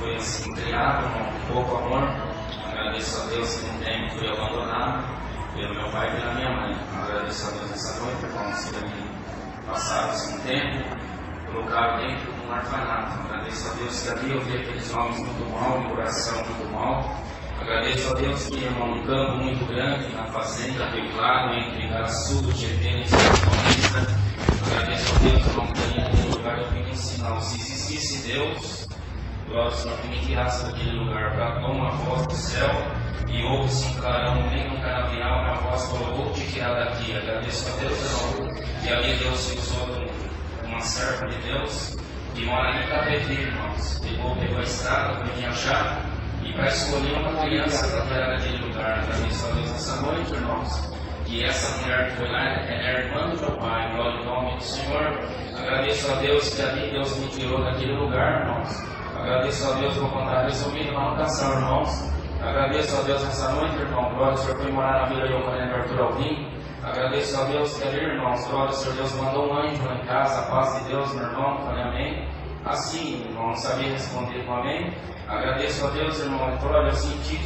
fui assim criado com pouco amor. Agradeço a Deus que no tempo fui abandonado pelo meu pai e pela minha mãe. Agradeço a Deus nessa noite, irmãos, que me passaram assim, um tempo, colocaram dentro de um orfanato. Agradeço a Deus que ali eu vi aqueles homens muito mal, um coração muito mal. Agradeço a Deus que, irmão, um campo muito grande, na fazenda, Teclado, entre Garaçu, Tietê e Paulista. Agradeço a Deus, irmão, que ali naquele lugar eu vim ensinar. Se existisse Deus, glória ao Senhor, que me tirasse daquele lugar para tomar uma voz do céu e ouve-se um clarão bem no canavial, minha voz falou, vou te tirar daqui. Agradeço a Deus, irmão, que ali Deus se usou de uma serva de Deus que mora em Itapevi, irmãos. Pegou a estrada para me achar e para escolher uma criança para tirar daquele lugar. Agradeço a Deus nessa noite, irmãos, que essa mulher que foi lá é irmã do meu pai, glória ao nome do Senhor. Agradeço a Deus que ali Deus me tirou daquele lugar, irmãos. Agradeço a Deus, vou contar resumindo uma anotação, irmãos. Agradeço a Deus nessa noite, irmão, glória ao Senhor, foi morar na Vila Iocanã, Arthur Alvim. Agradeço a Deus que ali, irmãos, glória ao Senhor, Deus mandou um anjo lá em casa, a paz de Deus, meu irmão, falei amém. Assim, irmão, não sabia responder com amém. Agradeço a Deus, irmão, ele falou, olha, eu senti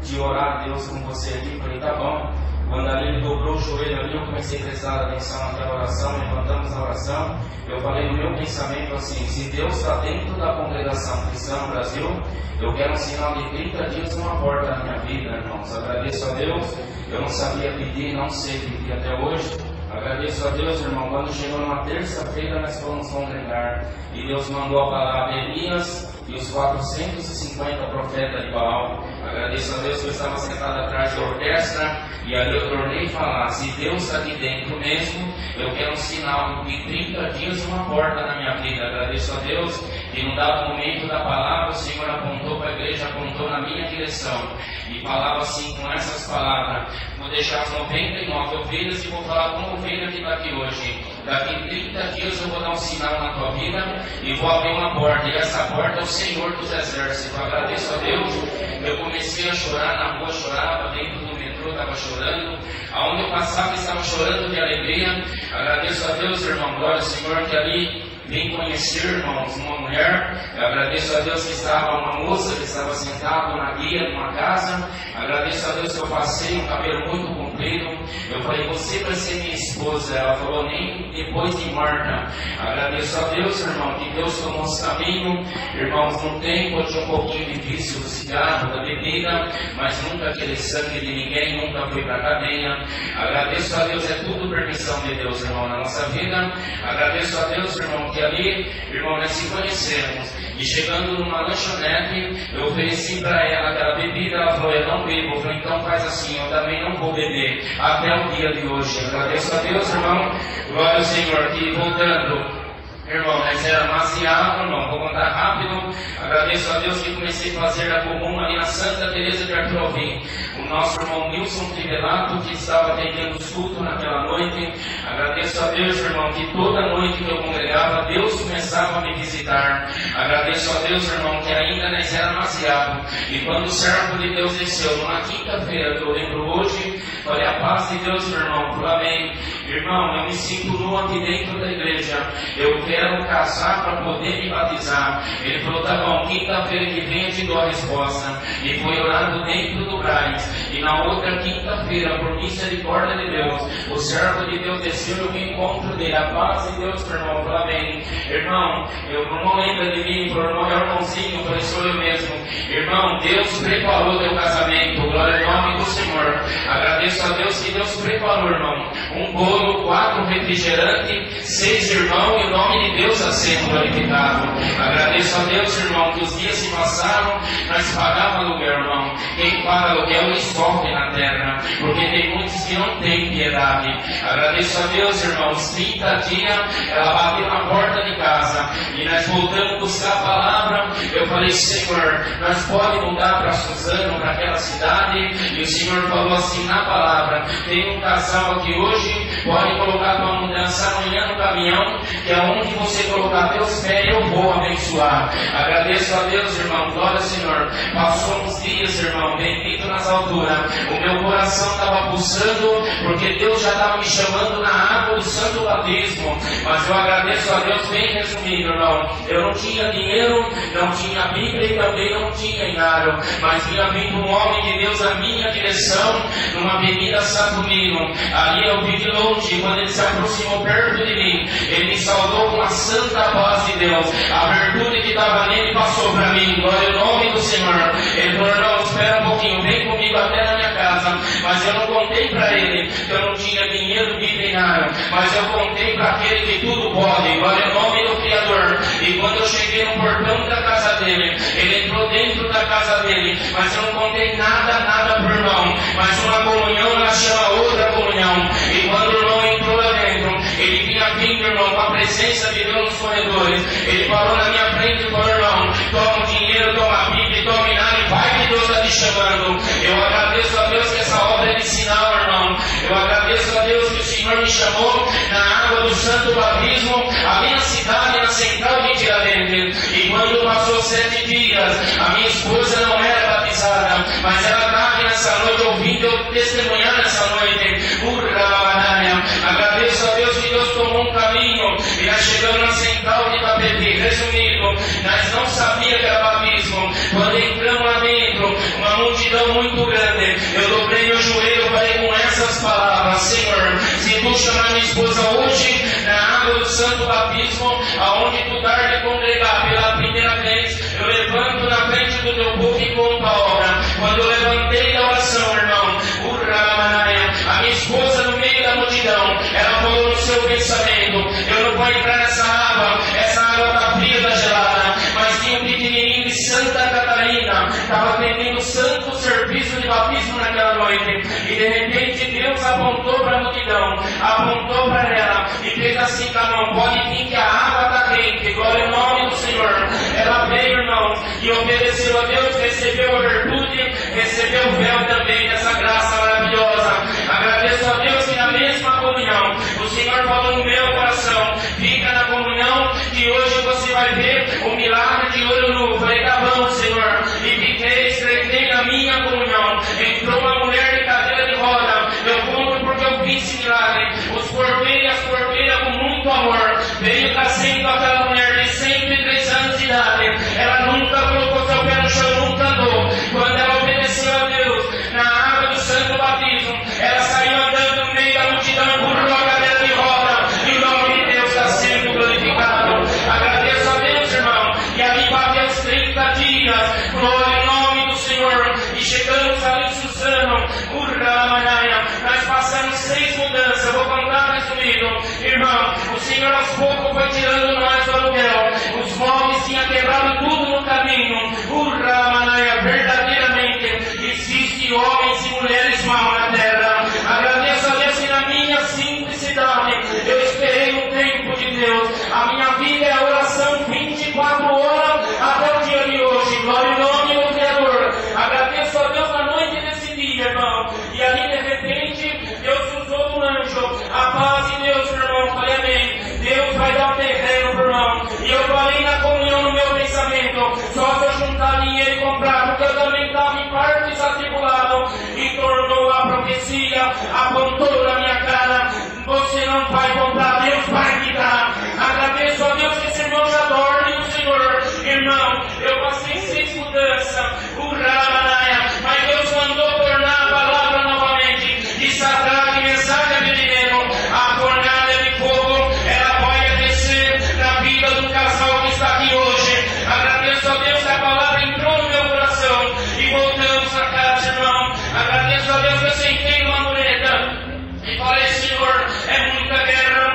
de orar a Deus com você ali, falei, tá bom. Quando ali ele dobrou o joelho ali, eu comecei a prestar atenção naquela oração, levantamos a oração. Eu falei no meu pensamento assim, se Deus está dentro da congregação cristã no Brasil, eu quero um sinal de 30 dias uma porta na minha vida, irmãos. Agradeço a Deus, eu não sabia pedir, não sei pedir até hoje. Agradeço a Deus, irmão, quando chegou numa terça-feira nós fomos congregar e Deus mandou a palavra Elias e os 450 profetas de Baal. Agradeço a Deus que eu estava sentado atrás da orquestra e ali eu tornei a falar, se Deus está aqui dentro mesmo, eu quero um sinal de 30 dias uma porta na minha vida. Agradeço a Deus que no dado momento da palavra o Senhor apontou para a igreja, apontou na minha direção e falava assim com essas palavras, vou deixar as 99 ovelhas e vou falar com a ovelha que está aqui hoje. Daqui 30 dias eu vou dar um sinal na tua vida e vou abrir uma porta. E essa porta é o Senhor dos Exércitos. Agradeço a Deus. Eu comecei a chorar na rua, chorava dentro do metrô, estava chorando. Aonde eu passava estava chorando de alegria. Agradeço a Deus, irmão, glória ao Senhor, que ali vim conhecer, irmãos, uma mulher. Eu agradeço a Deus que estava uma moça que estava sentada na guia de uma casa. Agradeço a Deus que eu passei um cabelo muito comprido. Eu falei, você vai ser minha esposa. Ela falou, nem depois de Marta. Agradeço a Deus, irmão, que Deus tomou esse caminho. Irmãos, no tempo eu tinha um pouquinho de vício do cigarro, da bebida, mas nunca aquele sangue de ninguém, nunca fui para a cadeia. Agradeço a Deus, é tudo permissão de Deus, irmão, na nossa vida. Agradeço a Deus, irmão, que ali, irmão, nós se conhecemos. E chegando numa lanchonete, eu ofereci para ela aquela bebida, ela falou, eu não bebo. Eu falei, então faz assim, eu também não vou beber até o dia de hoje. Agradeço a Deus, irmão, glória ao Senhor, que voltando, irmão, nós era maciado, irmão, vou contar rápido. Agradeço a Deus que comecei a fazer a comum ali na Santa Teresa de Arthur Alvim. O nosso irmão Nilson Trivelato, que estava atendendo o culto naquela noite. Agradeço a Deus, irmão, que toda noite que eu congregava, Deus começava a me visitar. Agradeço a Deus, irmão, que ainda nós era maciado. E quando o servo de Deus desceu, numa quinta-feira, que eu lembro hoje, falei, a paz de Deus, meu irmão, por amém. Irmão, eu me sinto nu aqui dentro da igreja. Eu quero casar para poder me batizar. Ele falou, tá bom, quinta-feira que vem eu te dou a resposta. E foi orado dentro do Braz. E na outra quinta-feira, por misericórdia de Deus, o servo de Deus desceu no encontro dele. A paz de Deus, meu irmão, por amém. Irmão, eu não lembro de mim, por irmão, meu irmãozinho, falei, sou eu mesmo. Irmão, Deus preparou teu casamento. Glória ao nome do Senhor. Agradeço a Deus que Deus preparou, irmão, um bolo, 4 refrigerantes, 6 irmãos, e o nome de Deus a ser glorificado. Agradeço a Deus, irmão, que os dias se passaram, nós pagávamos aluguel, irmão. Quem paga aluguel, ele sofre na terra, porque tem muitos que não têm piedade. Agradeço a Deus, irmãos, 30 dias, ela bateu na porta de casa, e nós voltamos a buscar a palavra. Eu falei, Senhor, nós podemos mudar para Suzano, para aquela cidade, e o Senhor falou assim na palavra, tem um casal aqui hoje, pode colocar tua mudança amanhã no caminhão, que aonde você colocar teus pés, eu vou abençoar. Agradeço a Deus, irmão, glória ao Senhor. Passou uns dias, irmão, bendito nas alturas, o meu coração estava pulsando, porque Deus já estava me chamando na água do santo batismo. Mas eu agradeço a Deus, bem resumido, irmão, eu não tinha dinheiro, não tinha Bíblia e também não tinha engano, mas vinha vindo um homem de Deus à minha direção, numa avenida Saturnino. Ali eu vi de longe, quando ele se aproximou perto de mim, ele me saudou com a santa paz de Deus. A virtude que estava nele passou para mim, glória ao nome do Senhor. Ele falou: não, espera um pouquinho, vem comigo até na minha casa. Mas eu não contei para ele que eu não tinha dinheiro, Bíblia e nada, mas eu contei para aquele que tudo pode, glória ao nome do Criador. E quando eu cheguei no portão da casa dele, ele entrou dentro da casa dele, mas eu não contei nada pro irmão. Mas uma comunhão ela chama outra comunhão. E quando o irmão entrou lá dentro, ele vinha vindo, irmão, com a presença de Deus nos corredores. Ele parou na minha frente e falou: irmão, toma o dinheiro, toma a Bíblia, toma nada e vai que Deus está te chamando. Eu agradeço a Deus que essa obra é de sinal, irmão. Eu agradeço a Deus que o Senhor me chamou na água do santo batismo, a minha cidade, na central de Tiradentes. E quando passou 7 dias, a minha esposa não era batizada, mas ela estava nessa noite ouvindo eu testemunhar nessa noite. Agradeço a Deus que Deus tomou um caminho e nós chegamos na central de Itapevi. Resumindo, nós não sabíamos que era batismo. Quando entramos lá dentro, uma multidão muito grande, eu dobrei meu joelho e falei com essas palavras: Senhor, se tu chamar minha esposa hoje na água do santo batismo, aonde tu dar de congregar pela primeira vez, eu levanto na frente do teu povo e conto a obra. Quando eu levantei da oração, irmão, a minha esposa no meio da multidão, ela falou no seu pensamento: eu não vou entrar nessa água, essa água está fria, está gelada. Mas tinha um pequenininho de Santa Catarina, estava atendendo o santo serviço de batismo naquela noite. E de repente Deus apontou para a multidão, apontou para ela e fez assim com a mão: pode vir que a água está quente, glória ao nome do Senhor. Ela veio, irmão, e obedeceu a Deus, recebeu a virtude, recebeu o véu também dessa graça maravilhosa. Agradeço a Deus que na mesma comunhão o Senhor falou no meu coração: fica na comunhão que hoje você vai ver o milagre de olho nu. Falei: tá bom, Senhor. E fiquei, estreitei na minha comunhão. Entrou uma mulher de cadeira de roda. Eu conto porque eu vi esse milagre. Os porteiros e as porteiras com muito amor veio trazendo aquela mulher de 103 anos de idade. Ela nunca colocou seu pé no chão, nunca andou. Quando ela obedeceu a Deus na água do santo batismo, ela saiu andando no meio da multidão, empurrou a cadeira de roda, e o nome de Deus está sendo glorificado. Agradeço a Deus, irmão, e ali bateu os 30 dias, glória ao nome do Senhor, e chegamos ali em Suzano, nós passamos 6 mudanças. Eu vou contar resumido, irmão. O Senhor aos poucos foi tirando nós do aluguel, os móveis tinham quebrado tudo no caminho. Verdadeiramente existe homens e mulheres mal na terra. Agradeço a Deus que na minha simplicidade eu esperei um tempo de Deus. A minha vida é oração 24 horas até o dia de hoje, glória ao nome do Criador. Agradeço a Deus na noite desse dia, irmão, e ali de repente Deus usou um anjo, a paz de Deus, irmão. Falei: amém, Deus vai dar um terreno, irmão. E eu falei na comunhão no meu pensamento: só se eu juntar dinheiro e comprar, porque eu também estava em parte desatribulado. E tornou a profecia, apontou na minha cara: você não vai comprar, Deus vai me dar. Agradeço a Deus que esse irmão já dorme no Senhor. Irmão, eu passei 6 mudanças, mas Deus mandou tornar a palavra novamente. De Sadraque, mensagem a Abednego, a fornalha de fogo, ela vai descer na vida do casal que está aqui hoje. Agradeço a Deus que a palavra entrou no meu coração e voltamos a casa, irmão. Agradeço a Deus que eu sentei numa mureta e falei: Senhor, é muita guerra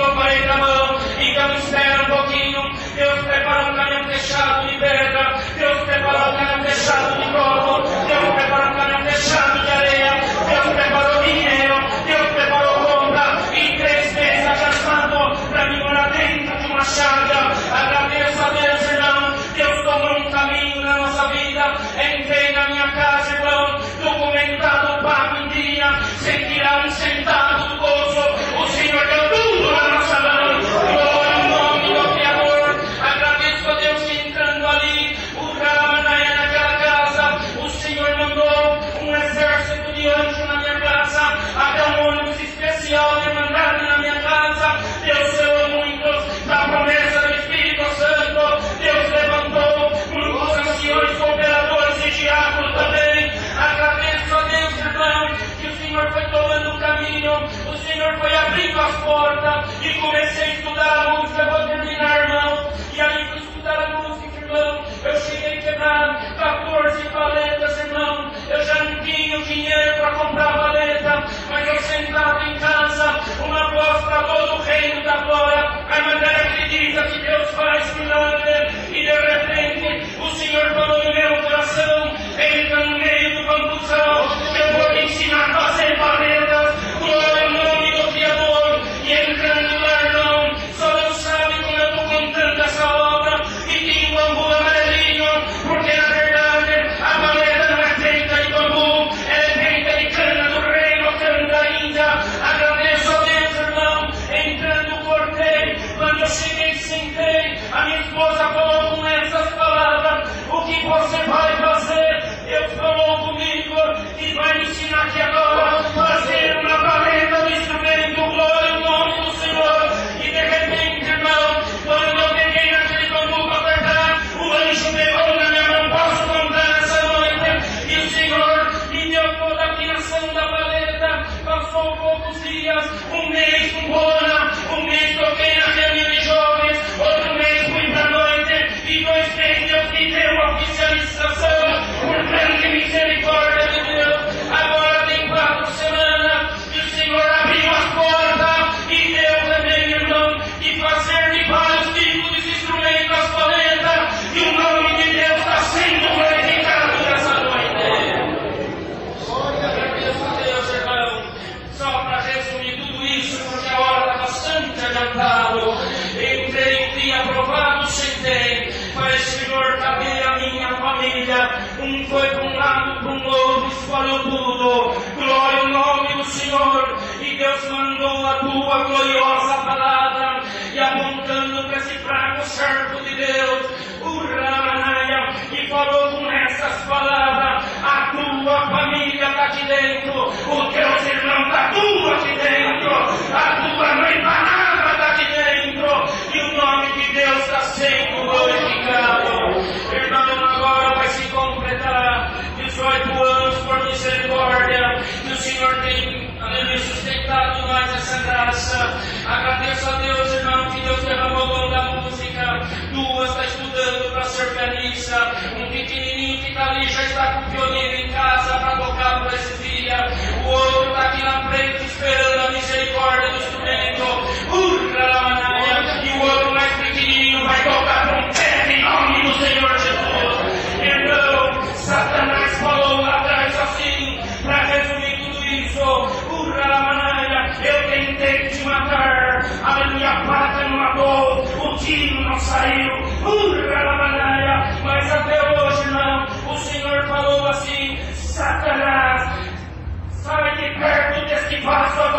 sua parede na mão. Então espera um pouquinho. Deus prepara um caminhão fechado de pedra. Deus prepara um caminhão fechado de copo. Deus prepara um caminhão fechado de areia. Deus preparou dinheiro. Deus preparou compra. Em 3 meses ajustado para mim morar dentro de uma chácara. Agradeço a Deus, irmão. Deus tomou um caminho na nossa vida. Entrei na minha casa, irmão. Documentado o pago em dia. Sem tirar um centavo do bolso. O Senhor deu tudo na nossa mão. Glória ao nome do Criador. Agradeço a Deus que entrando ali, o Ramanaia naquela casa, o Senhor mandou um exército de anjos na minha casa, até um ônibus especial demandado na minha casa. Deus selou muitos da promessa do Espírito Santo. Deus levantou muitos anciões, cooperadores e diáconos também. Agradeço a Deus, irmão, que o Senhor foi tomando o caminho, o Senhor foi abrindo as portas e comecei a estudar a música. Vou terminar, irmão. E ali fui estudar a música, irmão. Eu cheguei a quebrar 14 paletas, irmão. Eu já não tinha o dinheiro para comprar paleta, mas eu sentado em casa, uma voz para todo o reino da glória. A maneira acredita que Deus faz milagre. E de repente o Senhor falou no meu coração: entra no meio do bambuzão, eu vou te ensinar a fazer paletas. Glória ao nome do Criador. E entrando lá, irmão, só Deus sabe como eu estou contando essa obra. E tem um bambu amarelinho, porque na verdade a paleta não é feita de bambu, ela é feita de cana do reino, cana da Índia. Agradeço a Deus, irmão. Entrando, cortei. Quando eu cheguei, sentei. A minha esposa falou com essas palavras: o que você vai fazer? Deus falou comigo e vai me ensinar aqui agora fazer uma paleta do instrumento. Glória ao nome do Senhor. E de repente, irmão, quando eu peguei naquele bambu para apertar, o anjo pegou na minha mão. Posso contar essa noite? E o Senhor me deu toda a afinação da paleta. Passou poucos dias, um mês com bona, um mês toquei na reunião de jovens, outro mês fui para a noite, e 2 meses Deus me deu a oficialização, por grande misericórdia de Deus. Agora tem 4 semanas, e o Senhor abriu as portas, e deu também, irmão, de fazer de vários tipos de instrumentos as paletas, e o nome de Deus está sendo glorificado nessa noite. Agradeço a Deus, irmão. Só para resumir tudo isso, porque a hora está bastante adiantado. Entrei, fui aprovado, sentei. Mas, Senhor, cadê a minha família? Um foi para um lado, para um outro, espalhou tudo. Glória ao nome do Senhor. E Deus mandou a tua gloriosa palavra. E apontando para esse fraco servo de Deus, o Ramanaia, e falou com essas palavras: a tua família está aqui dentro, o teu irmão está tudo aqui dentro, a tua noivanada está aqui dentro, e o nome de Deus está sendo glorificado. Irmão, agora vai se completar 18 anos por misericórdia, e o Senhor tem, aleluia, sustentado mais essa graça. Agradeço a Deus, irmão, que Deus derramou o dom da música. 2 está estudando para ser pianista, um pequenininho que está ali já está com o pioneiro em casa para tocar para esse dia. O outro está aqui na frente esperando a misericórdia do instrumento. E o outro mais pequenininho vai tocar trompete em nome do Senhor Jesus. Irmão, Satanás falou lá atrás assim, para resumir tudo isso: eu tentei te matar, a minha faca não matou, o tiro não saiu, mas até hoje, irmão, o Senhor falou assim: Satanás, sai de perto desse vaso agora.